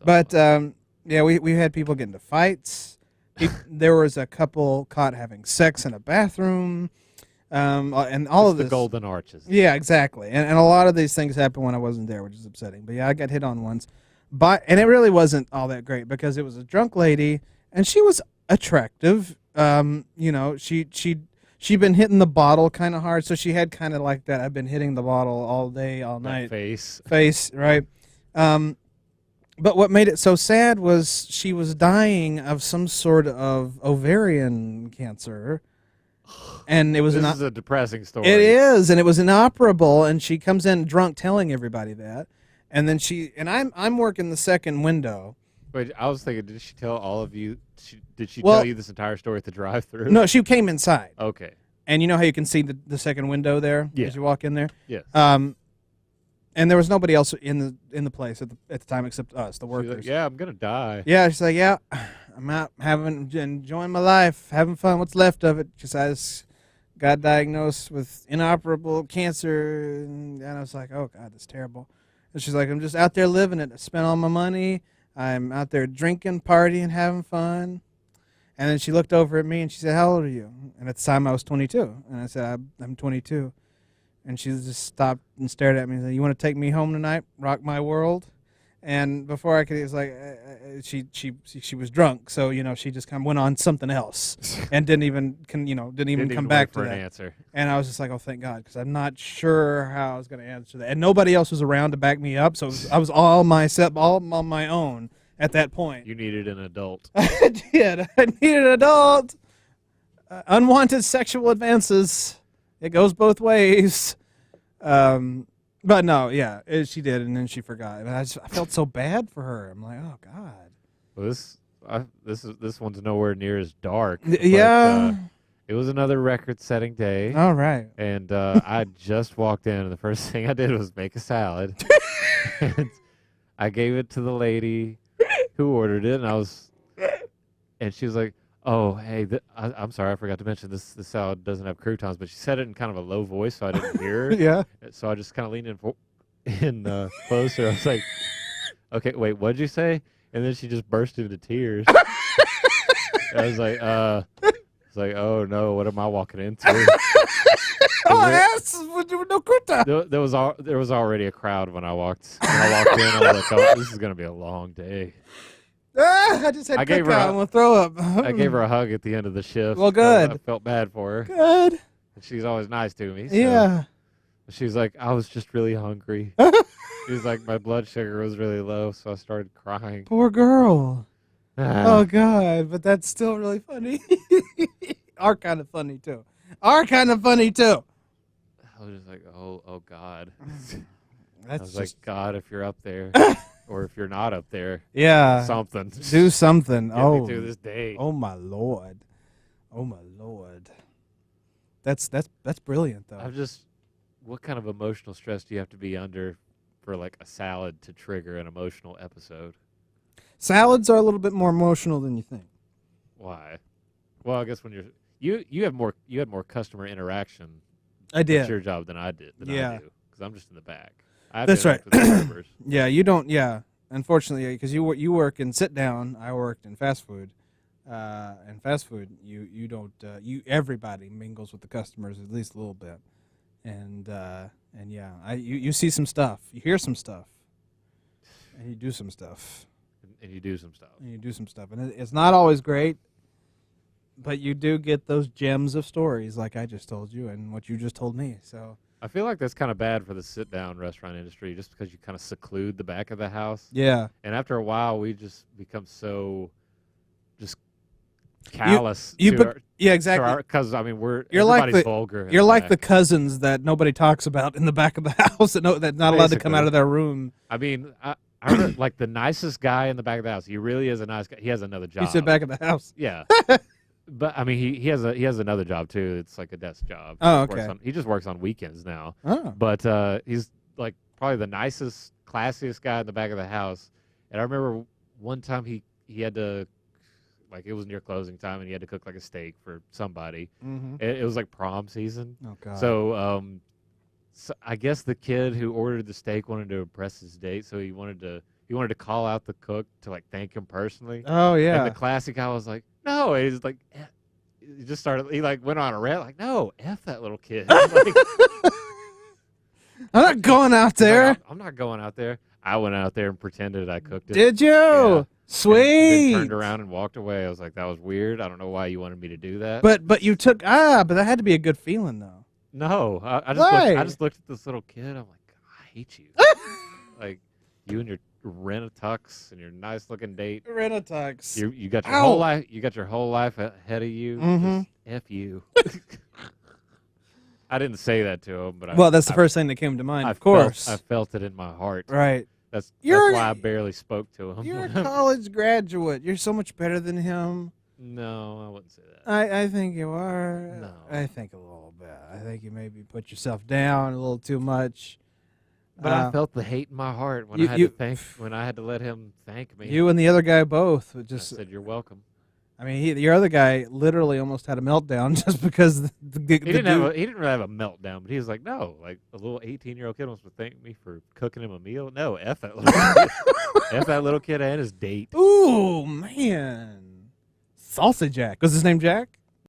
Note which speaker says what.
Speaker 1: But yeah, we had people get into fights. There was a couple caught having sex in a bathroom. And all
Speaker 2: It's
Speaker 1: of
Speaker 2: the
Speaker 1: this.
Speaker 2: golden arches.
Speaker 1: Yeah, exactly. And a lot of these things happened when I wasn't there, which is upsetting. But yeah, I got hit on once. And it really wasn't all that great because it was a drunk lady and she was attractive. You know, she'd been hitting the bottle kind of hard, so she had kind of like that I've been hitting the bottle all day, all night.
Speaker 2: Face,
Speaker 1: right? But what made it so sad was she was dying of some sort of ovarian cancer. And it was
Speaker 2: this is a depressing story.
Speaker 1: It is, and it was inoperable. And she comes in drunk, telling everybody that, and then I'm working the second window.
Speaker 2: Wait, I was thinking, did she tell all of you? Did she tell you this entire story at the drive-through?
Speaker 1: No, she came inside.
Speaker 2: Okay.
Speaker 1: And you know how you can see the second window there as you walk in there.
Speaker 2: Yes.
Speaker 1: And there was nobody else in the place at the time except us, the workers.
Speaker 2: Like, yeah, I'm gonna die.
Speaker 1: Yeah, she's like, yeah, I'm out enjoying my life, having fun. What's left of it? Because I just got diagnosed with inoperable cancer, and I was like, oh God, that's terrible. And she's like, I'm just out there living it. I spent all my money. I'm out there drinking, partying, having fun. And then she looked over at me and she said, how old are you? And at the time I was 22. And I said, I'm 22. And she just stopped and stared at me and said, you want to take me home tonight? Rock my world? And before I could, it was like, she was drunk. So, you know, she just kind of went on something else and didn't even come back to
Speaker 2: an
Speaker 1: that
Speaker 2: answer.
Speaker 1: And I was just like, oh, thank God, because I'm not sure how I was going to answer that. And nobody else was around to back me up. So I was all on my own at that point.
Speaker 2: You needed an adult.
Speaker 1: I did. I needed an adult. Unwanted sexual advances. It goes both ways. But no, yeah, she did, and then she forgot. And I felt so bad for her. I'm like, oh God.
Speaker 2: Well, this one's nowhere near as dark.
Speaker 1: Yeah.
Speaker 2: It was another record-setting day.
Speaker 1: All right.
Speaker 2: And I just walked in, and the first thing I did was make a salad. And I gave it to the lady who ordered it, and she was like, oh, hey, I'm sorry, I forgot to mention this salad doesn't have croutons, but she said it in kind of a low voice, so I didn't hear her.
Speaker 1: Yeah.
Speaker 2: So I just kind of leaned in closer. I was like, okay, wait, what'd you say? And then she just burst into tears. I was like, oh no, what am I walking into?
Speaker 1: No croutons.
Speaker 2: There was already a crowd when I walked in. I was like, oh, this is gonna be a long day.
Speaker 1: I just had I will throw up.
Speaker 2: I gave her a hug at the end of the shift.
Speaker 1: Well, good.
Speaker 2: So I felt bad for her.
Speaker 1: Good.
Speaker 2: And she's always nice to me. So
Speaker 1: yeah.
Speaker 2: She's like, I was just really hungry. She's like, my blood sugar was really low, so I started crying.
Speaker 1: Poor girl. Oh, God. But that's still really funny. Are kind of funny, too. I was
Speaker 2: just like, oh God.
Speaker 1: That's
Speaker 2: I was like, God, if you're up there. Or if you're not up there, something.
Speaker 1: Do something.
Speaker 2: Get me through this day.
Speaker 1: Oh my Lord. That's brilliant though.
Speaker 2: What kind of emotional stress do you have to be under for like a salad to trigger an emotional episode?
Speaker 1: Salads are a little bit more emotional than you think.
Speaker 2: Why? Well, I guess when you had more customer interaction.
Speaker 1: I did.
Speaker 2: At your job than I do because I'm just in the back.
Speaker 1: That's right. Yeah, you don't. Yeah, unfortunately, because you work in sit down. I worked in fast food. And fast food, you don't. Everybody mingles with the customers at least a little bit, and yeah, you see some stuff, you hear some stuff, and you do some stuff.
Speaker 2: And you do some stuff.
Speaker 1: And it's not always great, but you do get those gems of stories like I just told you and what you just told me. So.
Speaker 2: I feel like that's kind of bad for the sit-down restaurant industry just because you kind of seclude the back of the house.
Speaker 1: Yeah.
Speaker 2: And after a while, we just become so just callous.
Speaker 1: Yeah, exactly.
Speaker 2: Because, I mean, everybody's vulgar.
Speaker 1: You're like the cousins that nobody talks about in the back of the house that not allowed to come out of their room.
Speaker 2: I mean, I remember, like, the nicest guy in the back of the house. He really is a nice guy. He has another job.
Speaker 1: You said back of the house?
Speaker 2: Yeah. But I mean, he has another job too. It's like a desk job.
Speaker 1: Oh, okay.
Speaker 2: He just works on weekends now.
Speaker 1: Oh.
Speaker 2: But he's like probably the nicest, classiest guy in the back of the house. And I remember one time he had to, like, it was near closing time, and he had to cook like a steak for somebody.
Speaker 1: Mm-hmm.
Speaker 2: It was like prom season.
Speaker 1: Oh God.
Speaker 2: So I guess the kid who ordered the steak wanted to impress his date, so he he wanted to call out the cook to like thank him personally.
Speaker 1: Oh
Speaker 2: And
Speaker 1: yeah.
Speaker 2: the classic guy was like, no. And he's like, he just started. He like went on a rant like, no, f that little kid. Like,
Speaker 1: I'm not going out
Speaker 2: he's like,
Speaker 1: there.
Speaker 2: I'm not going out there. I went out there and pretended I cooked it.
Speaker 1: Did you?
Speaker 2: Yeah.
Speaker 1: Sweet.
Speaker 2: And then turned around and walked away. I was like, that was weird. I don't know why you wanted me to do that.
Speaker 1: But you took but that had to be a good feeling though.
Speaker 2: No, I
Speaker 1: Why?
Speaker 2: just looked at this little kid. I'm like, I hate you. Like you and your rent-a-tux and your nice-looking date.
Speaker 1: Rent-a-tux.
Speaker 2: You got your
Speaker 1: Ow.
Speaker 2: whole life. You got your whole life ahead of you.
Speaker 1: Mhm.
Speaker 2: Just F you. I didn't say that to him, but
Speaker 1: Well, that's the first thing that came to mind. Of course.
Speaker 2: I felt it in my heart.
Speaker 1: Right.
Speaker 2: That's
Speaker 1: You're-
Speaker 2: why I barely spoke to him.
Speaker 1: You're a college graduate. You're so much better than him.
Speaker 2: No, I wouldn't say that.
Speaker 1: I think you are.
Speaker 2: No.
Speaker 1: I think a little bit. I think you maybe put yourself down a little too much.
Speaker 2: But I felt the hate in my heart when when I had to let him thank me.
Speaker 1: You and the other guy both would
Speaker 2: I
Speaker 1: just.
Speaker 2: said, "You're welcome."
Speaker 1: I mean, your other guy literally almost had a meltdown just because
Speaker 2: He didn't really have a meltdown, but he was like, "No, like a little 18-year-old kid wants to thank me for cooking him a meal. No, f that little kid. F that little kid and his date."
Speaker 1: Ooh man, Salsa Jack was his name Jack?